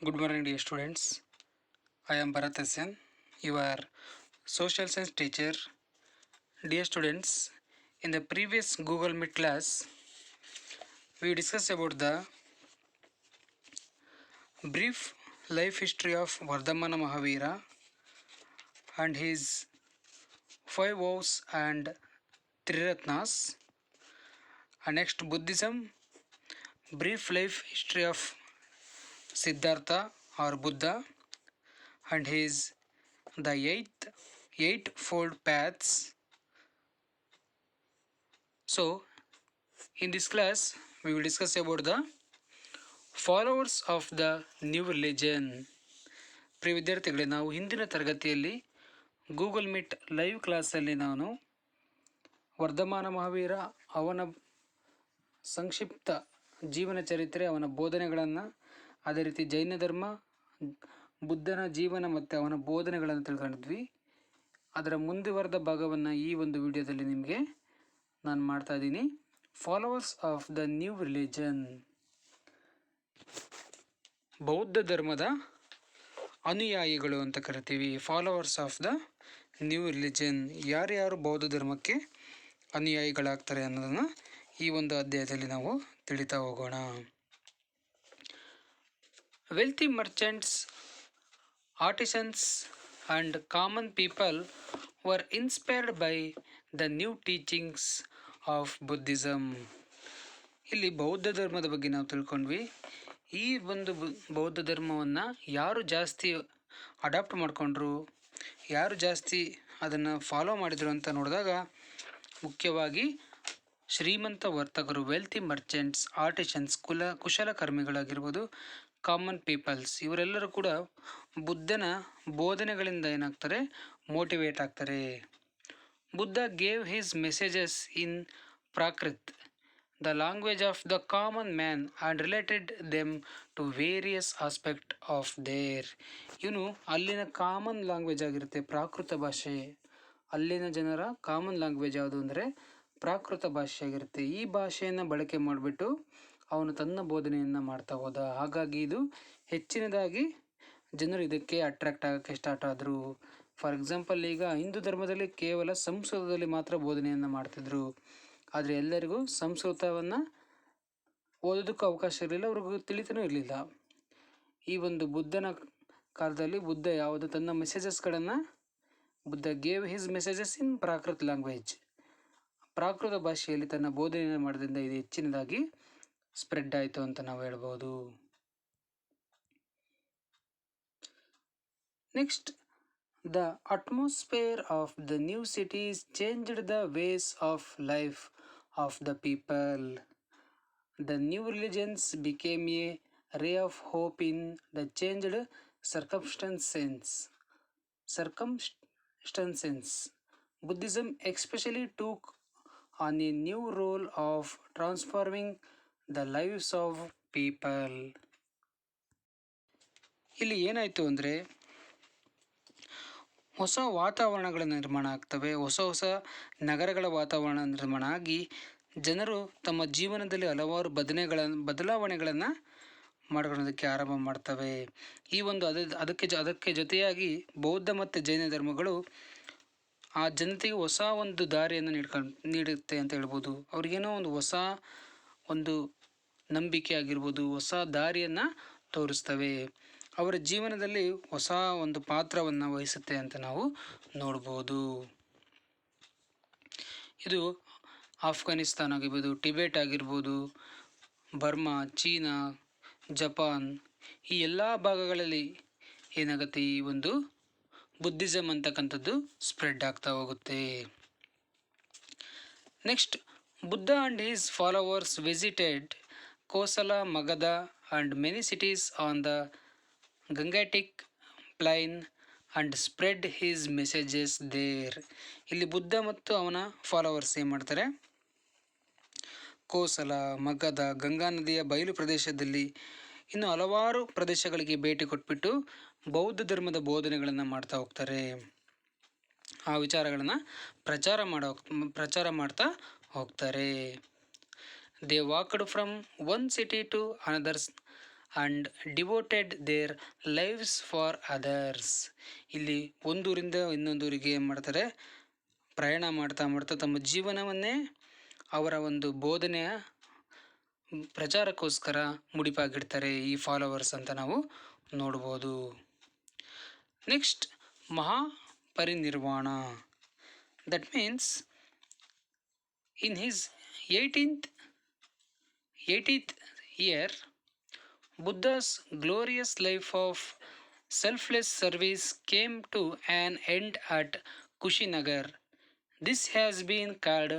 Good morning, dear students. I am Bharat Asyan, your social science teacher. Dear students, in the previous Google Meet class, we discussed about the brief life history of Vardhamana Mahavira and his five vows and Triratnas. And next, Buddhism, brief life history of Siddhartha or Buddha and his the eightfold paths. So, in this class, we will discuss about the followers of the new religion. ಪ್ರಿಯ ವಿದ್ಯಾರ್ಥಿಗಳೇ, ನಾವು ಹಿಂದಿನ ತರಗತಿಯಲ್ಲಿ Google meet live ಕ್ಲಾಸಲ್ಲಿ ನಾನು ವರ್ಧಮಾನ ಮಹಾವೀರ ಅವನ ಸಂಕ್ಷಿಪ್ತ ಜೀವನ ಚರಿತ್ರೆ, ಅವನ ಬೋಧನೆಗಳನ್ನು, ಅದೇ ರೀತಿ ಜೈನ ಧರ್ಮ, ಬುದ್ಧನ ಜೀವನ ಮತ್ತು ಅವನ ಬೋಧನೆಗಳನ್ನು ತಿಳ್ಕೊಂಡಿದ್ವಿ. ಅದರ ಮುಂದುವರೆದ ಭಾಗವನ್ನು ಈ ಒಂದು ವಿಡಿಯೋದಲ್ಲಿ ನಿಮಗೆ ನಾನು ಮಾಡ್ತಾ ಇದ್ದೀನಿ. Followers of the new religion, ಬೌದ್ಧ ಧರ್ಮದ ಅನುಯಾಯಿಗಳು ಅಂತ ಕರಿತೀವಿ. Followers of the new religion, ಯಾರ್ಯಾರು ಬೌದ್ಧ ಧರ್ಮಕ್ಕೆ ಅನುಯಾಯಿಗಳಾಗ್ತಾರೆ ಅನ್ನೋದನ್ನು ಈ ಒಂದು ಅಧ್ಯಾಯದಲ್ಲಿ ನಾವು ತಿಳಿತಾ ಹೋಗೋಣ. Wealthy merchants, artisans and common people were inspired by the new teachings of Buddhism. ಇಲ್ಲಿ ಬೌದ್ಧ ಧರ್ಮದ ಬಗ್ಗೆ ನಾವು ತಿಳ್ಕೊಂಡ್ವಿ. ಈ ಒಂದು ಬೌದ್ಧ ಧರ್ಮವನ್ನು ಯಾರು ಜಾಸ್ತಿ ಅಡಾಪ್ಟ್ ಮಾಡಿಕೊಂಡ್ರು, ಯಾರು ಜಾಸ್ತಿ ಅದನ್ನು ಫಾಲೋ ಮಾಡಿದರು ಅಂತ ನೋಡಿದಾಗ ಮುಖ್ಯವಾಗಿ ಶ್ರೀಮಂತ ವರ್ತಕರು, ವೆಲ್ತಿ ಮರ್ಚೆಂಟ್ಸ್, ಆರ್ಟಿಷನ್ಸ್, ಕುಶಲಕರ್ಮಿಗಳಾಗಿರ್ಬೋದು, ಕಾಮನ್ ಪೀಪಲ್ಸ್, ಇವರೆಲ್ಲರೂ ಕೂಡ ಬುದ್ಧನ ಬೋಧನೆಗಳಿಂದ ಏನಾಗ್ತಾರೆ, ಮೋಟಿವೇಟ್ ಆಗ್ತಾರೆ. Buddha gave his messages in Prakrit, the language of the common man, and related them to various aspect of their. ಇವನು ಅಲ್ಲಿನ ಕಾಮನ್ ಲ್ಯಾಂಗ್ವೇಜ್ ಆಗಿರುತ್ತೆ ಪ್ರಾಕೃತ ಭಾಷೆ. ಅಲ್ಲಿನ ಜನರ ಕಾಮನ್ ಲ್ಯಾಂಗ್ವೇಜ್ ಯಾವುದು ಅಂದರೆ ಪ್ರಾಕೃತ ಭಾಷೆ ಆಗಿರುತ್ತೆ. ಈ ಭಾಷೆಯನ್ನು ಬಳಕೆ ಮಾಡಿಬಿಟ್ಟು ಅವನು ತನ್ನ ಬೋಧನೆಯನ್ನು ಮಾಡ್ತಾ ಹೋದ. ಹಾಗಾಗಿ ಇದು ಹೆಚ್ಚಿನದಾಗಿ ಜನರು ಇದಕ್ಕೆ ಅಟ್ರಾಕ್ಟ್ ಆಗೋಕ್ಕೆ ಸ್ಟಾರ್ಟ್ ಆದರು. ಫಾರ್ ಎಕ್ಸಾಂಪಲ್, ಈಗ ಹಿಂದೂ ಧರ್ಮದಲ್ಲಿ ಕೇವಲ ಸಂಸ್ಕೃತದಲ್ಲಿ ಮಾತ್ರ ಬೋಧನೆಯನ್ನು ಮಾಡ್ತಿದ್ರು. ಆದರೆ ಎಲ್ಲರಿಗೂ ಸಂಸ್ಕೃತವನ್ನು ಓದೋದಕ್ಕೂ ಅವಕಾಶ ಇರಲಿಲ್ಲ, ಅವ್ರಿಗೂ ತಿಳಿತನೂ ಇರಲಿಲ್ಲ. ಈ ಒಂದು ಬುದ್ಧನ ಕಾಲದಲ್ಲಿ ಬುದ್ಧ ಯಾವುದು ತನ್ನ ಮೆಸೇಜಸ್ಗಳನ್ನು, ಬುದ್ಧ ಗೇವ್ ಹಿಸ್ ಮೆಸೇಜಸ್ ಇನ್ ಪ್ರಾಕೃತ ಲ್ಯಾಂಗ್ವೇಜ್, ಪ್ರಾಕೃತ ಭಾಷೆಯಲ್ಲಿ ತನ್ನ ಬೋಧನೆಯನ್ನು ಮಾಡೋದ್ರಿಂದ ಇದು ಹೆಚ್ಚಿನದಾಗಿ ಸ್ಪ್ರೆಡ್ ಆಯಿತು ಅಂತ ನಾವು ಹೇಳ್ಬೋದು. Next, the atmosphere of the new cities changed the ways of life of the people. The new religions became a ray of hope in the changed circumstances. Buddhism especially took on a new role of transforming the lives of people. ಇಲ್ಲಿ ಏನಾಯಿತು ಅಂದರೆ, ಹೊಸ ವಾತಾವರಣಗಳ ನಿರ್ಮಾಣ ಆಗ್ತವೆ, ಹೊಸ ನಗರಗಳ ವಾತಾವರಣ ನಿರ್ಮಾಣ ಆಗಿ ಜನರು ತಮ್ಮ ಜೀವನದಲ್ಲಿ ಹಲವಾರು ಬದಲಾವಣೆಗಳನ್ನು ಮಾಡ್ಕೊಳ್ಳೋದಕ್ಕೆ ಆರಂಭ ಮಾಡ್ತವೆ. ಈ ಒಂದು ಅದಕ್ಕೆ ಜೊತೆಯಾಗಿ ಬೌದ್ಧ ಮತ್ತು ಜೈನ ಧರ್ಮಗಳು ಆ ಜನತೆಗೆ ಹೊಸ ಒಂದು ದಾರಿಯನ್ನು ನೀಡುತ್ತೆ ಅಂತ ಹೇಳ್ಬೋದು. ಅವ್ರಿಗೇನೋ ಒಂದು ಹೊಸ ಒಂದು ನಂಬಿಕೆ ಆಗಿರ್ಬೋದು, ಹೊಸ ದಾರಿಯನ್ನು ತೋರಿಸ್ತವೆ. ಅವರ ಜೀವನದಲ್ಲಿ ಹೊಸ ಒಂದು ಪಾತ್ರವನ್ನು ವಹಿಸುತ್ತೆ ಅಂತ ನಾವು ನೋಡ್ಬೋದು. ಇದು ಆಫ್ಘಾನಿಸ್ತಾನ ಆಗಿರ್ಬೋದು, ಟಿಬೆಟ್ ಆಗಿರ್ಬೋದು, ಬರ್ಮಾ, ಚೀನಾ, ಜಪಾನ್, ಈ ಎಲ್ಲ ಭಾಗಗಳಲ್ಲಿ ಏನಾಗುತ್ತೆ, ಈ ಒಂದು ಬುದ್ಧಿಸಮ್ ಅಂತಕ್ಕಂಥದ್ದು ಸ್ಪ್ರೆಡ್ ಆಗ್ತಾ ಹೋಗುತ್ತೆ. Next, Buddha and his followers visited Kosala, Magadha and many cities on the Gangetic plain and spread his messages there. ಇಲ್ಲಿ ಬುದ್ಧ ಮತ್ತು ಅವನ ಫಾಲೋವರ್ಸ್ ಏನು ಮಾಡ್ತಾರೆ, ಕೋಸಲ, ಮಗಧ, ಗಂಗಾ ನದಿಯ ಬಯಲು ಪ್ರದೇಶದಲ್ಲಿ ಇನ್ನು ಹಲವಾರು ಪ್ರದೇಶಗಳಿಗೆ ಭೇಟಿ ಕೊಟ್ಬಿಟ್ಟು ಬೌದ್ಧ ಧರ್ಮದ ಬೋಧನೆಗಳನ್ನು ಮಾಡ್ತಾ ಹೋಗ್ತಾರೆ. ಆ ವಿಚಾರಗಳನ್ನು ಪ್ರಚಾರ ಮಾಡ್ತಾ ಹೋಗ್ತಾರೆ. They walked from one city to and devoted their lives for others. ಇಲ್ಲಿ ಒಂದೂರಿಂದ ಇನ್ನೊಂದೂರಿಗೆ ಏನು ಮಾಡ್ತಾರೆ, ಪ್ರಯಾಣ ಮಾಡ್ತಾ ಮಾಡ್ತಾ ತಮ್ಮ ಜೀವನವನ್ನೇ ಅವರ ಒಂದು ಬೋಧನೆಯ ಪ್ರಚಾರಕ್ಕೋಸ್ಕರ ಮುಡಿಪಾಗಿಡ್ತಾರೆ ಈ ಫಾಲೋವರ್ಸ್ ಅಂತ ನಾವು ನೋಡ್ಬೋದು. Next, Mahaparinirvana. That means in his 18th year, Buddha's glorious life of selfless service came to an end at Kushinagar. This has been called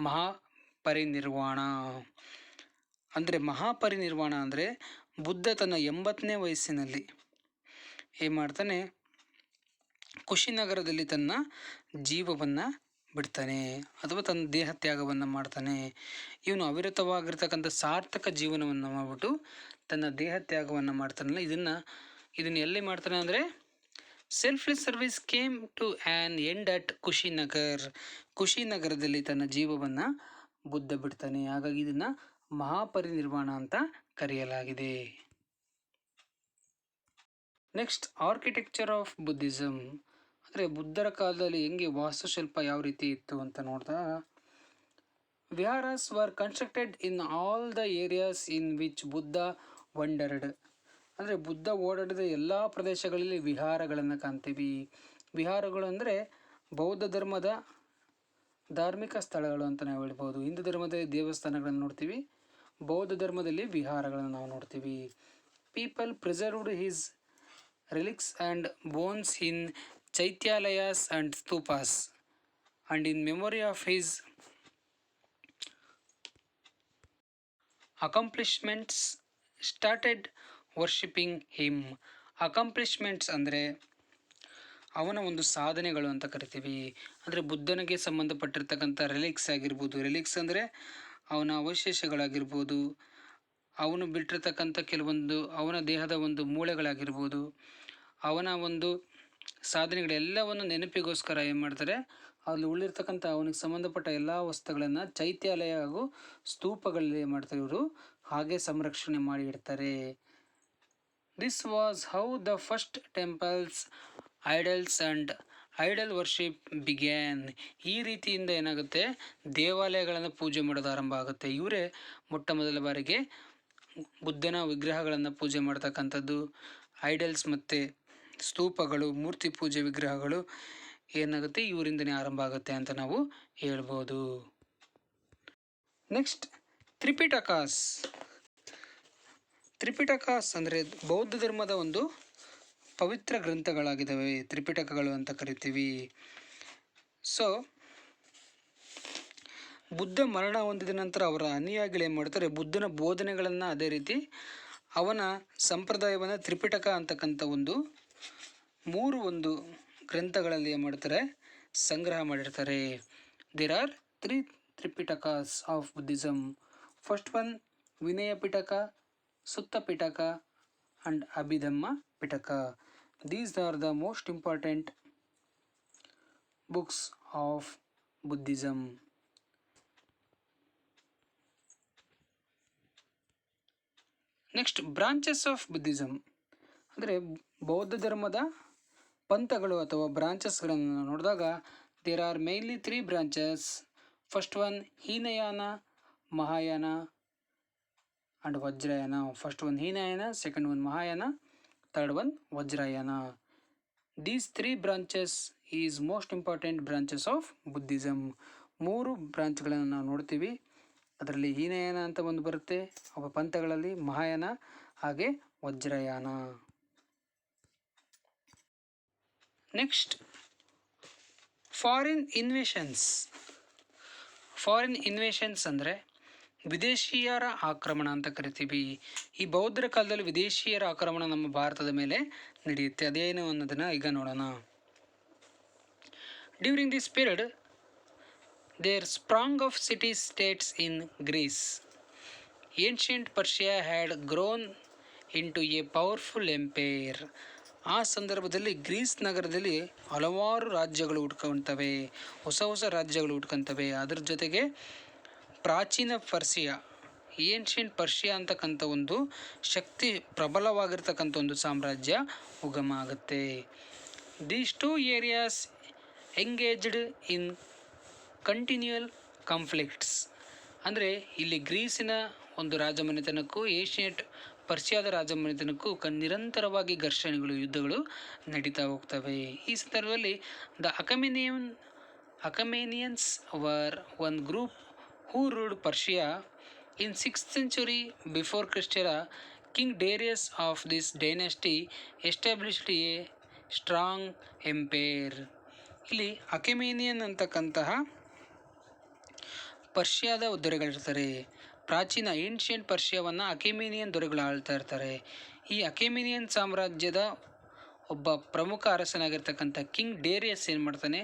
ಮಹಾಪರಿನಿರ್ವಾಣ. ಅಂದರೆ ಮಹಾಪರಿನಿರ್ವಾಣ ಅಂದರೆ ಬುದ್ಧ ತನ್ನ 80ನೇ ವಯಸ್ಸಿನಲ್ಲಿ ಏನು ಮಾಡ್ತಾನೆ, ಕುಶಿನಗರದಲ್ಲಿ ತನ್ನ ಜೀವವನ್ನು ಬಿಡ್ತಾನೆ ಅಥವಾ ತನ್ನ ದೇಹ ತ್ಯಾಗವನ್ನು ಮಾಡ್ತಾನೆ. ಇವನು ಅವಿರತವಾಗಿರ್ತಕ್ಕಂಥ ಸಾರ್ಥಕ ಜೀವನವನ್ನು ಮಾಡಿಬಿಟ್ಟು ತನ್ನ ದೇಹ ತ್ಯಾಗವನ್ನು ಮಾಡ್ತಾನಲ್ಲ, ಇದನ್ನು ಎಲ್ಲಿ ಮಾಡ್ತಾನೆ ಅಂದರೆ selfless service came to an end at Kushinagar. ಕುಶಿನಗರದಲ್ಲಿ ತನ್ನ ಜೀವವನ್ನು ಬುದ್ಧ ಬಿಡ್ತಾನೆ. ಹಾಗಾಗಿ ಇದನ್ನು ಮಹಾಪರಿನಿರ್ವಾಣ ಅಂತ ಕರೆಯಲಾಗಿದೆ. Next, architecture of Buddhism. ಅಂದರೆ ಬುದ್ಧರ ಕಾಲದಲ್ಲಿ ಹೆಂಗೆ ವಾಸ್ತುಶಿಲ್ಪ ಯಾವ ರೀತಿ ಇತ್ತು ಅಂತ ನೋಡಿದಾಗ, viharas were constructed in all the areas in which Buddha wandered. ಅಂದರೆ ಬುದ್ಧ ಓಡಾಡಿದ ಎಲ್ಲ ಪ್ರದೇಶಗಳಲ್ಲಿ ವಿಹಾರಗಳನ್ನು ಕಾಣ್ತೀವಿ. ವಿಹಾರಗಳು ಅಂದರೆ ಬೌದ್ಧ ಧರ್ಮದ ಧಾರ್ಮಿಕ ಸ್ಥಳಗಳು ಅಂತ ನಾವು ಹೇಳ್ಬೋದು. ಹಿಂದೂ ಧರ್ಮದಲ್ಲಿ ದೇವಸ್ಥಾನಗಳನ್ನು ನೋಡ್ತೀವಿ, ಬೌದ್ಧ ಧರ್ಮದಲ್ಲಿ ವಿಹಾರಗಳನ್ನು ನಾವು ನೋಡ್ತೀವಿ. People preserved his relics and bones in chaityaliyas and stupas, and in memory of his accomplishments started worshipping him. ಅಕಾಂಪ್ಲಿಷ್ಮೆಂಟ್ಸ್ ಅಂದರೆ ಅವನ ಒಂದು ಸಾಧನೆಗಳು ಅಂತ ಕರಿತೀವಿ. ಅಂದರೆ ಬುದ್ಧನಿಗೆ ಸಂಬಂಧಪಟ್ಟಿರ್ತಕ್ಕಂಥ ರಿಲಿಕ್ಸ್ ಆಗಿರ್ಬೋದು. ರಿಲಿಕ್ಸ್ ಅಂದರೆ ಅವನ ಅವಶೇಷಗಳಾಗಿರ್ಬೋದು, ಅವನು ಬಿಟ್ಟಿರ್ತಕ್ಕಂಥ ಕೆಲವೊಂದು ಅವನ ದೇಹದ ಒಂದು ಮೂಳೆಗಳಾಗಿರ್ಬೋದು, ಅವನ ಒಂದು ಸಾಧನೆಗಳೆಲ್ಲವನ್ನು ನೆನಪಿಗೋಸ್ಕರ ಏನು ಮಾಡ್ತಾರೆ, ಅಲ್ಲಿ ಉಳಿರ್ತಕ್ಕಂಥ ಅವನಿಗೆ ಸಂಬಂಧಪಟ್ಟ ಎಲ್ಲ ವಸ್ತುಗಳನ್ನು ಚೈತ್ಯಾಲಯ ಹಾಗೂ ಸ್ತೂಪಗಳಲ್ಲಿ ಏನು ಮಾಡ್ತಾರೆ ಇವರು ಹಾಗೆ ಸಂರಕ್ಷಣೆ ಮಾಡಿ ಇಡ್ತಾರೆ. This was how the first temples, idols and idol worship began. ಈ ರೀತಿಯಿಂದ ಏನಾಗುತ್ತೆ, ದೇವಾಲಯಗಳನ್ನು ಪೂಜೆ ಮಾಡೋದು ಆರಂಭ ಆಗುತ್ತೆ. ಇವರೇ ಮೊಟ್ಟ ಮೊದಲ ಬಾರಿಗೆ ಬುದ್ಧನ ವಿಗ್ರಹಗಳನ್ನು ಪೂಜೆ ಮಾಡ್ತಕ್ಕಂಥದ್ದು. ಐಡಲ್ಸ್ ಮತ್ತು ಸ್ತೂಪಗಳು, ಮೂರ್ತಿ ಪೂಜೆ ವಿಗ್ರಹಗಳು ಏನಾಗುತ್ತೆ, ಇವರಿಂದನೇ ಆರಂಭ ಆಗುತ್ತೆ ಅಂತ ನಾವು ಹೇಳ್ಬೋದು. ನೆಕ್ಸ್ಟ್, ತ್ರಿಪಿಟಕಾಸ್. ತ್ರಿಪಿಟಕಾಸ್ ಅಂದರೆ ಬೌದ್ಧ ಧರ್ಮದ ಒಂದು ಪವಿತ್ರ ಗ್ರಂಥಗಳಾಗಿದ್ದಾವೆ, ತ್ರಿಪಿಟಕಗಳು ಅಂತ ಕರಿತೀವಿ. ಸೊ ಬುದ್ಧ ಮರಣ ಹೊಂದಿದ ನಂತರ ಅವರ ಅನುಯಾಯಿಗಳು ಏನು ಮಾಡ್ತಾರೆ, ಬುದ್ಧನ ಬೋಧನೆಗಳನ್ನು ಅದೇ ರೀತಿ ಅವನ ಸಂಪ್ರದಾಯವನ್ನು ತ್ರಿಪಿಟಕ ಅಂತಕ್ಕಂಥ ಮೂರು ಗ್ರಂಥಗಳಲ್ಲಿ ಏನು ಮಾಡ್ತಾರೆ, ಸಂಗ್ರಹ ಮಾಡಿರ್ತಾರೆ. There are 3 Tripitakas of Buddhism. First one Vinaya Pitaka, Sutta Pitaka and Abhidhamma Pitaka. These are the most important books of Buddhism. Next, branches of Buddhism. ಅಂದರೆ ಬೌದ್ಧ ಧರ್ಮದ ಪಂಥಗಳು ಅಥವಾ ಬ್ರಾಂಚಸ್ಗಳನ್ನು ನೋಡಿದಾಗ there are mainly 3 branches. First one Hinayana, Mahayana and Vajrayana. First one Hinayana, second one Mahayana, third one Vajrayana. These 3 branches is most important branches of Buddhism. 3 ಬ್ರಾಂಚ್ಗಳನ್ನು ನಾವು ನೋಡ್ತೀವಿ. ಅದರಲ್ಲಿ ಹೀನಯಾನ ಅಂತ ಒಂದು ಬರುತ್ತೆ ಅವ ಪಂಥಗಳಲ್ಲಿ, ಮಹಾಯಾನ ಹಾಗೆ Vajrayana. Next, foreign invasions. Foreign invasions ಅಂದರೆ ವಿದೇಶಿಯರ ಆಕ್ರಮಣ ಅಂತ ಕರಿತೀವಿ. ಈ ಬೌದ್ಧರ ಕಾಲದಲ್ಲಿ ವಿದೇಶಿಯರ ಆಕ್ರಮಣ ನಮ್ಮ ಭಾರತದ ಮೇಲೆ ನಡೆಯುತ್ತೆ. ಅದೇನು ಅನ್ನೋದನ್ನು ಈಗ ನೋಡೋಣ. During this period there sprang of city-states in Greece. Ancient Persia had grown into a powerful empire. ಆ ಸಂದರ್ಭದಲ್ಲಿ ಗ್ರೀಸ್ ನಗರದಲ್ಲಿ ಹಲವಾರು ರಾಜ್ಯಗಳು ಹುಟ್ಕೊಳ್ತವೆ, ಹೊಸ ರಾಜ್ಯಗಳು ಹುಟ್ಕೊಳ್ತವೆ. ಅದರ ಜೊತೆಗೆ ಪ್ರಾಚೀನ ಪರ್ಷಿಯಾ ಏನ್ಷಿಯಂಟ್ ಪರ್ಷಿಯಾ ಅಂತಕ್ಕಂಥ ಒಂದು ಶಕ್ತಿ ಪ್ರಬಲವಾಗಿರ್ತಕ್ಕಂಥ ಒಂದು ಸಾಮ್ರಾಜ್ಯ ಉಗಮ ಆಗುತ್ತೆ. These two areas engaged in continual conflicts. ಅಂದರೆ ಇಲ್ಲಿ ಗ್ರೀಸಿನ ಒಂದು ರಾಜಮನೆತನಕ್ಕೂ ಏಷ್ಯನ್ ಪರ್ಷಿಯಾದ ರಾಜಮನೆತನಕ್ಕೂ ನಿರಂತರವಾಗಿ ಘರ್ಷಣೆಗಳು, ಯುದ್ಧಗಳು ನಡೀತಾ ಹೋಗ್ತವೆ. ಈ ಸಂದರ್ಭದಲ್ಲಿ the Achaemenians were one group who ruled Persia in 6th century before Christ. King Darius of this dynasty established a strong empire. ಇಲ್ಲಿ ಅಕೆಮೇನಿಯನ್ ಅಂತಕ್ಕಂತಹ ಪರ್ಷಿಯಾದ ದೊರೆಗಳಿರ್ತಾರೆ. ಪ್ರಾಚೀನ ಏನ್ಷಿಯಂಟ್ ಪರ್ಷಿಯಾವನ್ನು ಅಕೆಮೇನಿಯನ್ ದೊರೆಗಳು ಆಳ್ತಾ ಇರ್ತಾರೆ. ಈ ಅಕೆಮೇನಿಯನ್ ಸಾಮ್ರಾಜ್ಯದ ಒಬ್ಬ ಪ್ರಮುಖ ಅರಸನಾಗಿರ್ತಕ್ಕಂಥ ಕಿಂಗ್ ಡೇರಿಯಸ್ ಏನು ಮಾಡ್ತಾನೆ,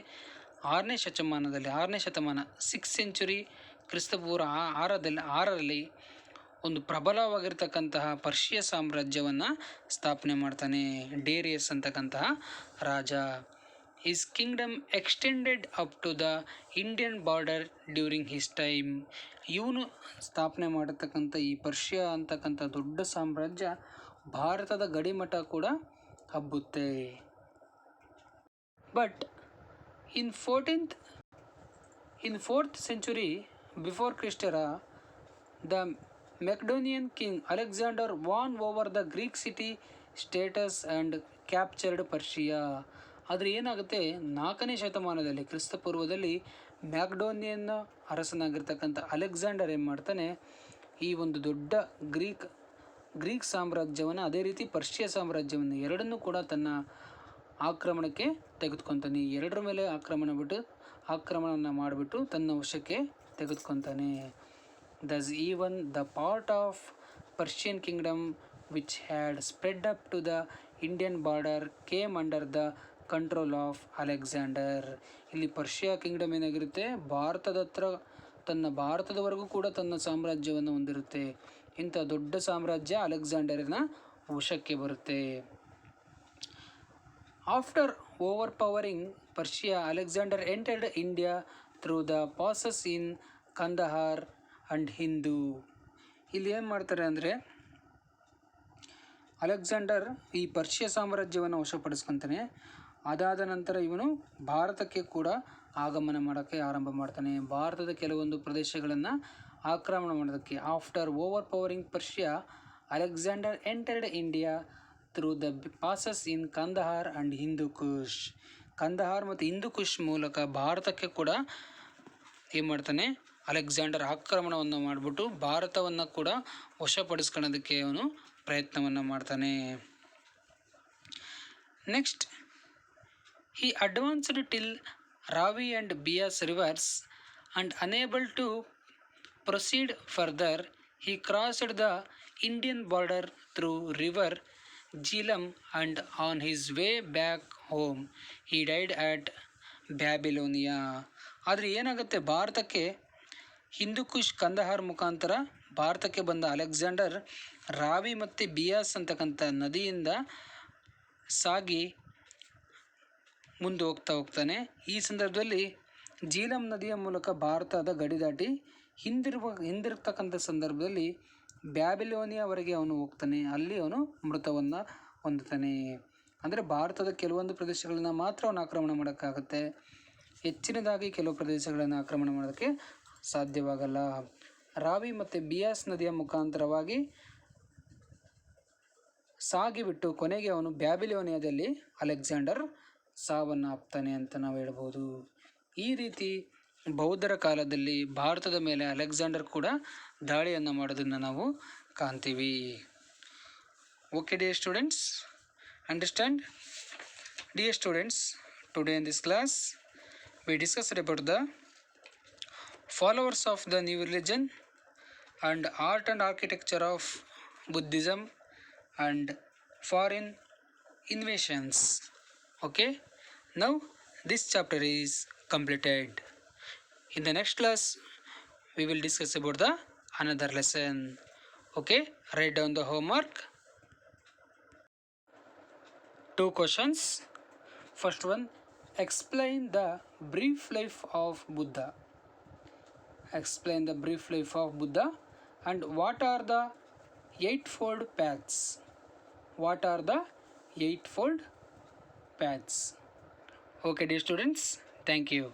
6ನೇ ಶತಮಾನ 6th century ಕ್ರಿಸ್ತಪೂರ್ವ 6ರಲ್ಲಿ ಒಂದು ಪ್ರಬಲವಾಗಿರ್ತಕ್ಕಂತಹ ಪರ್ಷಿಯ ಸಾಮ್ರಾಜ್ಯವನ್ನು ಸ್ಥಾಪನೆ ಮಾಡ್ತಾನೆ ಡೇರಿಯಸ್ ಅಂತಕ್ಕಂತಹ ರಾಜ. His kingdom extended up to the Indian border during his time. ಇವನು ಸ್ಥಾಪನೆ ಮಾಡಿರ್ತಕ್ಕಂಥ ಈ ಪರ್ಷಿಯಾ ಅಂತಕ್ಕಂಥ ದೊಡ್ಡ ಸಾಮ್ರಾಜ್ಯ ಭಾರತದ ಗಡಿಮಠ ಕೂಡ ಹಬ್ಬುತ್ತೆ. But in 4th century before Christ the Macedonian king Alexander won over the Greek city states and captured Persia. ಆದರೆ ಏನಾಗುತ್ತೆ, 4ನೇ ಶತಮಾನದಲ್ಲಿ ಕ್ರಿಸ್ತಪೂರ್ವದಲ್ಲಿ ಮ್ಯಾಕ್ಡೋನಿಯನ್ ಅರಸನಾಗಿರ್ತಕ್ಕಂಥ ಅಲೆಕ್ಸಾಂಡರ್ ಏನು ಮಾಡ್ತಾನೆ, ಈ ಒಂದು ದೊಡ್ಡ ಗ್ರೀಕ್ ಸಾಮ್ರಾಜ್ಯವನ್ನು, ಅದೇ ರೀತಿ ಪರ್ಷಿಯಾ ಸಾಮ್ರಾಜ್ಯವನ್ನು ಎರಡನ್ನೂ ಕೂಡ ತನ್ನ ಆಕ್ರಮಣಕ್ಕೆ ತೆಗೆದುಕೊತಾನೆ. ಎರಡರ ಮೇಲೆ ಆಕ್ರಮಣವನ್ನು ಮಾಡಿಬಿಟ್ಟು ತನ್ನ ವಶಕ್ಕೆ ತೆಗೆದುಕೊತಾನೆ. Thus even the part of Persian kingdom which had spread up to the Indian border came under the control of Alexander. ಇಲ್ಲಿ ಪರ್ಷಿಯಾ ಕಿಂಗ್ಡಮ್ ಏನಾಗಿರುತ್ತೆ, ಭಾರತದವರೆಗೂ ಕೂಡ ತನ್ನ ಸಾಮ್ರಾಜ್ಯವನ್ನು ಹೊಂದಿರುತ್ತೆ. ಇಂಥ ದೊಡ್ಡ ಸಾಮ್ರಾಜ್ಯ ಅಲೆಕ್ಸಾಂಡರಿನ ವಶಕ್ಕೆ ಬರುತ್ತೆ. After over powering Persia, Alexander entered India through the passes in Kandahar and Hindu. ಇಲ್ಲಿ ಏನು ಮಾಡ್ತಾರೆ ಅಂದರೆ, ಅಲೆಕ್ಸಾಂಡರ್ ಈ ಪರ್ಷಿಯಾ ಸಾಮ್ರಾಜ್ಯವನ್ನು ವಶಪಡಿಸ್ಕೊತಾನೆ. ಅದಾದ ನಂತರ ಇವನು ಭಾರತಕ್ಕೆ ಕೂಡ ಆಗಮನ ಮಾಡೋಕ್ಕೆ ಆರಂಭ ಮಾಡ್ತಾನೆ. ಭಾರತದ ಕೆಲವೊಂದು ಪ್ರದೇಶಗಳನ್ನು ಆಕ್ರಮಣ ಮಾಡೋದಕ್ಕೆ. After over powering Persia, Alexander entered India through the passes in Kandahar and Hindu Kush. Kandahar ಮತ್ತು ಹಿಂದೂ ಕುಶ್ ಮೂಲಕ ಭಾರತಕ್ಕೆ ಕೂಡ ಏನು ಮಾಡ್ತಾನೆ, ಅಲೆಕ್ಸಾಂಡರ್ ಆಕ್ರಮಣವನ್ನು ಮಾಡಿಬಿಟ್ಟು ಭಾರತವನ್ನು ಕೂಡ ವಶಪಡಿಸ್ಕೊಳ್ಳೋದಕ್ಕೆ ಅವನು ಪ್ರಯತ್ನವನ್ನು ಮಾಡ್ತಾನೆ. Next, he advanced till Ravi and Bias rivers and unable to proceed further, he crossed the Indian border through river Jhelum and on his way back home he died at Babylonia. ಆದರೆ ಏನಾಗುತ್ತೆ, ಭಾರತಕ್ಕೆ ಹಿಂದೂಕುಶ್ ಕಂದಹಾರ್ ಮುಖಾಂತರ ಭಾರತಕ್ಕೆ ಬಂದ Alexander Ravi ಮತ್ತು ಬಿಯಾಸ್ ಅಂತಕ್ಕಂಥ ನದಿಯಿಂದ ಸಾಗಿ ಮುಂದೆ ಹೋಗ್ತಾನೆ. ಈ ಸಂದರ್ಭದಲ್ಲಿ ಜೀಲಂ ನದಿಯ ಮೂಲಕ ಭಾರತದ ಗಡಿ ದಾಟಿ ಹಿಂದಿರುಗ್ತಕ್ಕಂಥ ಸಂದರ್ಭದಲ್ಲಿ ಬ್ಯಾಬಿಲೋನಿಯಾವರೆಗೆ ಅವನು ಹೋಗ್ತಾನೆ. ಅಲ್ಲಿ ಅವನು ಮೃತವನ್ನು ಹೊಂದುತ್ತಾನೆ. ಅಂದರೆ ಭಾರತದ ಕೆಲವೊಂದು ಪ್ರದೇಶಗಳನ್ನು ಮಾತ್ರ ಅವನು ಆಕ್ರಮಣ ಮಾಡೋಕ್ಕಾಗುತ್ತೆ, ಹೆಚ್ಚಿನದಾಗಿ ಕೆಲವು ಪ್ರದೇಶಗಳನ್ನು ಆಕ್ರಮಣ ಮಾಡೋಕ್ಕೆ ಸಾಧ್ಯವಾಗಲ್ಲ. ರಾವಿ ಮತ್ತು ಬಿಯಾಸ್ ನದಿಯ ಮುಖಾಂತರವಾಗಿ ಸಾಗಿಬಿಟ್ಟು ಕೊನೆಗೆ ಅವನು ಬ್ಯಾಬಿಲೋನಿಯಾದಲ್ಲಿ ಅಲೆಕ್ಸಾಂಡರ್ ಸಾವನ್ನು ಅಪ್ತಾನೆ ಅಂತ ನಾವು ಹೇಳ್ಬೋದು. ಈ ರೀತಿ ಬೌದ್ಧರ ಕಾಲದಲ್ಲಿ ಭಾರತದ ಮೇಲೆ ಅಲೆಕ್ಸಾಂಡರ್ ಕೂಡ ದಾಳಿಯನ್ನು ಮಾಡೋದನ್ನು ನಾವು ಕಾಣ್ತೀವಿ. Okay dear students, understand? Dear students, today in this class we discussed about the followers of the new religion and art and architecture of Buddhism and foreign invasions. Okay, now this chapter is completed. In the next class we will discuss about the another lesson. Okay, write down the homework. 2 questions. First one, explain the brief life of Buddha. Explain the brief life of Buddha. And what are the eightfold paths? What are the eightfold paths? Okay, dear students, thank you.